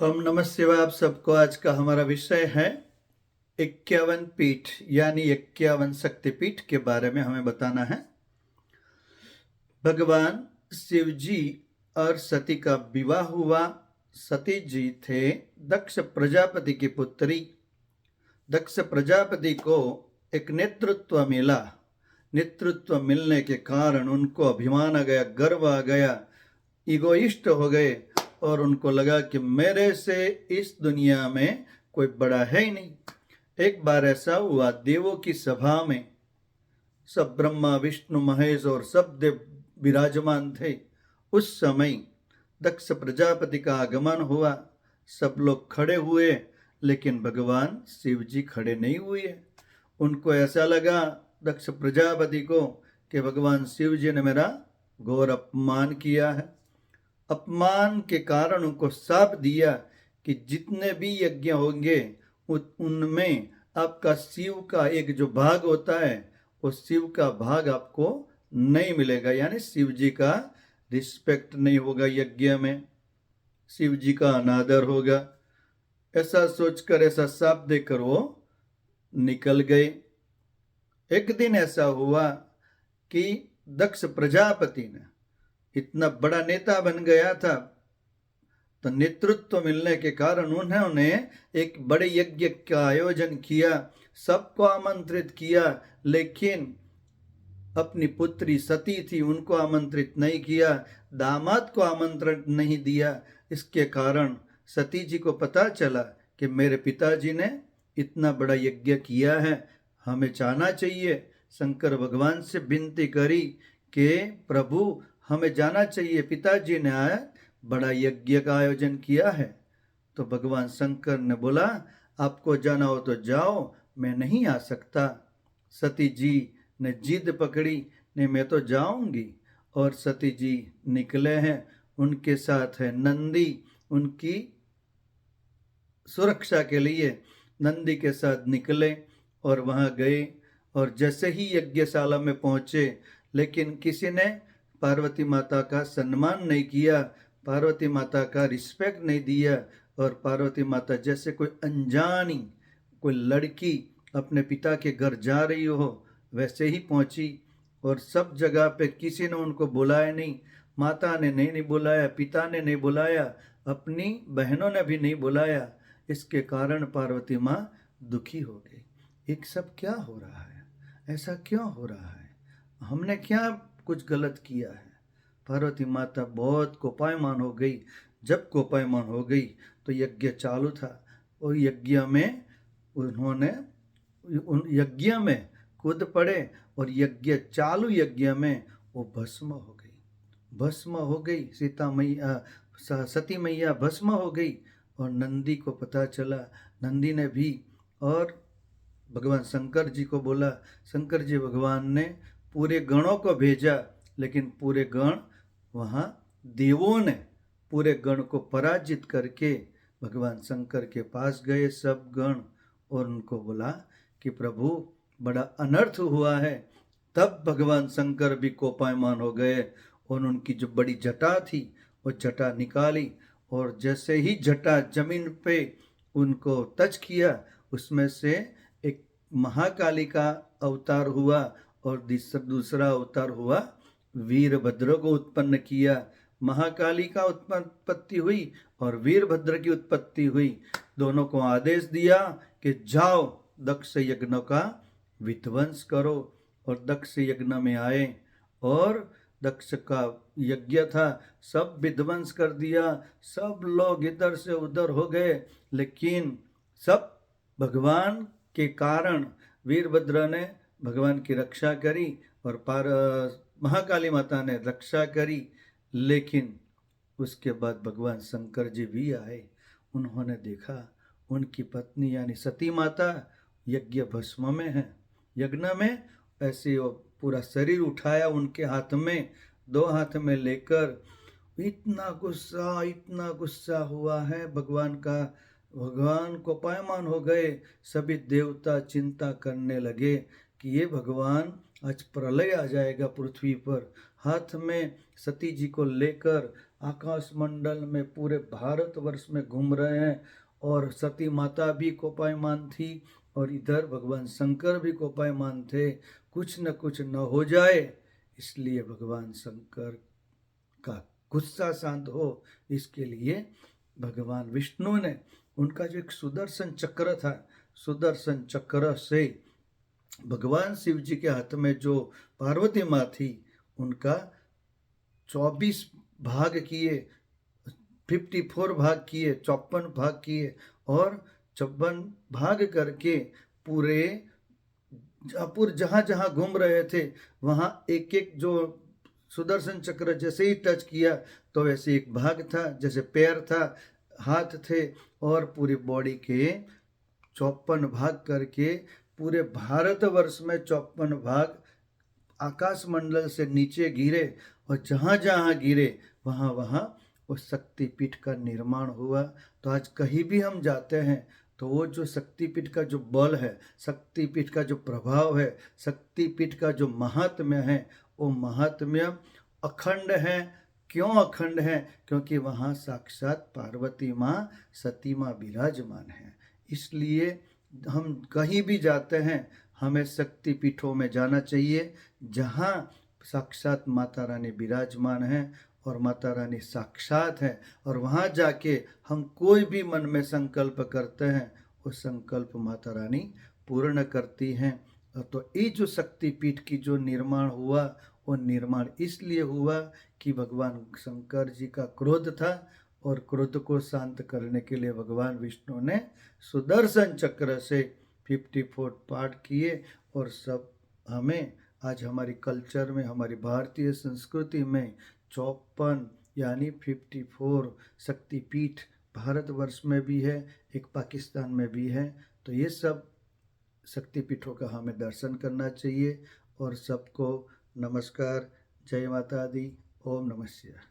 हम नमः शिवाय। आप सबको आज का हमारा विषय है 51 पीठ यानी 51 शक्तिपीठ के बारे में हमें बताना है। भगवान शिव जी और सती का विवाह हुआ। सती जी थे दक्ष प्रजापति की पुत्री। दक्ष प्रजापति को एक नेतृत्व मिला। नेतृत्व मिलने के कारण उनको अभिमान आ गया, गर्व आ गया, इगोइस्ट हो गए और उनको लगा कि मेरे से इस दुनिया में कोई बड़ा है ही नहीं। एक बार ऐसा हुआ, देवों की सभा में सब ब्रह्मा विष्णु महेश और सब देव विराजमान थे। उस समय दक्ष प्रजापति का आगमन हुआ। सब लोग खड़े हुए, लेकिन भगवान शिव जी खड़े नहीं हुए। उनको ऐसा लगा दक्ष प्रजापति को कि भगवान शिव जी ने मेरा घोर अपमान किया है। अपमान के कारण उनको शाप दिया कि जितने भी यज्ञ होंगे उनमें आपका शिव का एक जो भाग होता है वो शिव का भाग आपको नहीं मिलेगा, यानी शिव जी का रिस्पेक्ट नहीं होगा, यज्ञ में शिव जी का अनादर होगा। ऐसा सोचकर, ऐसा शाप देकर वो निकल गए। एक दिन ऐसा हुआ कि दक्ष प्रजापति ने इतना बड़ा नेता बन गया था, तो नेतृत्व मिलने के कारण उन्होंने एक बड़े यज्ञ का आयोजन किया, सबको आमंत्रित किया, लेकिन अपनी पुत्री सती थी उनको आमंत्रित नहीं किया, दामाद को आमंत्रण नहीं दिया। इसके कारण सती जी को पता चला कि मेरे पिताजी ने इतना बड़ा यज्ञ किया है, हमें जाना चाहिए। शंकर भगवान से विनती करी कि प्रभु हमें जाना चाहिए, पिताजी ने आया बड़ा यज्ञ का आयोजन किया है। तो भगवान शंकर ने बोला आपको जाना हो तो जाओ, मैं नहीं आ सकता। सती जी ने जिद पकड़ी, नहीं मैं तो जाऊंगी। और सती जी निकले हैं, उनके साथ है नंदी। उनकी सुरक्षा के लिए नंदी के साथ निकले और वहां गए। और जैसे ही यज्ञशाला में पहुंचे, लेकिन किसी ने पार्वती माता का सम्मान नहीं किया, पार्वती माता का रिस्पेक्ट नहीं दिया। और पार्वती माता जैसे कोई अनजानी कोई लड़की अपने पिता के घर जा रही हो वैसे ही पहुंची। और सब जगह पे किसी ने उनको बुलाया नहीं, माता ने नहीं बुलाया, पिता ने नहीं बुलाया, अपनी बहनों ने भी नहीं बुलाया। इसके कारण पार्वती माँ दुखी हो गई। एक सब क्या हो रहा है, ऐसा क्यों हो रहा है, हमने क्या कुछ गलत किया है। पार्वती माता बहुत कोपायमान हो गई। जब कोपायमान हो गई तो यज्ञ चालू था, और यज्ञ में उन्होंने यज्ञ में कूद पड़े और यज्ञ चालू यज्ञ में वो भस्म हो गई। भस्म हो गई सीता मैया, सती मैया भस्म हो गई। और नंदी को पता चला, नंदी ने भी और भगवान शंकर जी को बोला। शंकर जी भगवान ने पूरे गणों को भेजा, लेकिन पूरे गण वहाँ देवों ने पूरे गण को पराजित करके भगवान शंकर के पास गए सब गण, और उनको बोला कि प्रभु बड़ा अनर्थ हुआ है। तब भगवान शंकर भी कोपायमान हो गए और उनकी जो बड़ी जटा थी वो जटा निकाली, और जैसे ही जटा जमीन पे उनको टच किया, उसमें से एक महाकाली का अवतार हुआ और दूसरा अवतार हुआ वीरभद्र को उत्पन्न किया। महाकाली का उत्पत्ति हुई और वीरभद्र की उत्पत्ति हुई। दोनों को आदेश दिया कि जाओ दक्ष यज्ञ का विध्वंस करो। और दक्ष यज्ञ में आए और दक्ष का यज्ञ था, सब विध्वंस कर दिया, सब लोग इधर से उधर हो गए। लेकिन सब भगवान के कारण वीरभद्र ने भगवान की रक्षा करी और महाकाली माता ने रक्षा करी। लेकिन उसके बाद भगवान शंकर जी भी आए। उन्होंने देखा उनकी पत्नी यानी सती माता यज्ञ भस्म में है। यज्ञ में ऐसे वो पूरा शरीर उठाया उनके हाथ में, दो हाथ में लेकर। इतना गुस्सा हुआ है भगवान का, भगवान को पायमान हो गए। सभी देवता चिंता करने लगे कि ये भगवान आज प्रलय आ जाएगा पृथ्वी पर। हाथ में सती जी को लेकर आकाश मंडल में पूरे भारतवर्ष में घूम रहे हैं। और सती माता भी कोपायमान थी और इधर भगवान शंकर भी कोपायमान थे, कुछ न कुछ न हो जाए, इसलिए भगवान शंकर का गुस्सा शांत हो, इसके लिए भगवान विष्णु ने उनका जो एक सुदर्शन चक्र था, सुदर्शन चक्र से भगवान शिव जी के हाथ में जो पार्वती माँ थी उनका 24 भाग किए, 54 भाग किए, 54 भाग किए और 54 भाग करके पूरे जहाँ जहाँ घूम रहे थे वहाँ एक एक जो सुदर्शन चक्र जैसे ही टच किया तो वैसे एक भाग था, जैसे पैर था, हाथ थे, और पूरी बॉडी के 54 भाग करके पूरे भारतवर्ष में 54 भाग आकाश मंडल से नीचे गिरे और जहाँ जहाँ गिरे वहाँ वहाँ उस शक्तिपीठ का निर्माण हुआ। तो आज कहीं भी हम जाते हैं तो वो जो शक्तिपीठ का जो बल है, शक्तिपीठ का जो प्रभाव है, शक्तिपीठ का जो महात्म्य है, वो महात्म्य अखंड है। क्यों अखंड है? क्योंकि वहाँ साक्षात पार्वती माँ, सती माँ विराजमान है। इसलिए हम कहीं भी जाते हैं हमें शक्तिपीठों में जाना चाहिए जहाँ साक्षात माता रानी विराजमान है और माता रानी साक्षात है, और वहाँ जाके हम कोई भी मन में संकल्प करते हैं वो संकल्प माता रानी पूर्ण करती हैं। तो ये जो शक्तिपीठ की जो निर्माण हुआ वो निर्माण इसलिए हुआ कि भगवान शंकर जी का क्रोध था और क्रोध को शांत करने के लिए भगवान विष्णु ने सुदर्शन चक्र से 54 पाठ किए। और सब हमें आज हमारी कल्चर में, हमारी भारतीय संस्कृति में 54 यानी 54 शक्तिपीठ भारतवर्ष में भी है, एक पाकिस्तान में भी है। तो ये सब शक्तिपीठों का हमें दर्शन करना चाहिए। और सबको नमस्कार, जय माता दी, ओम नमः शिवाय।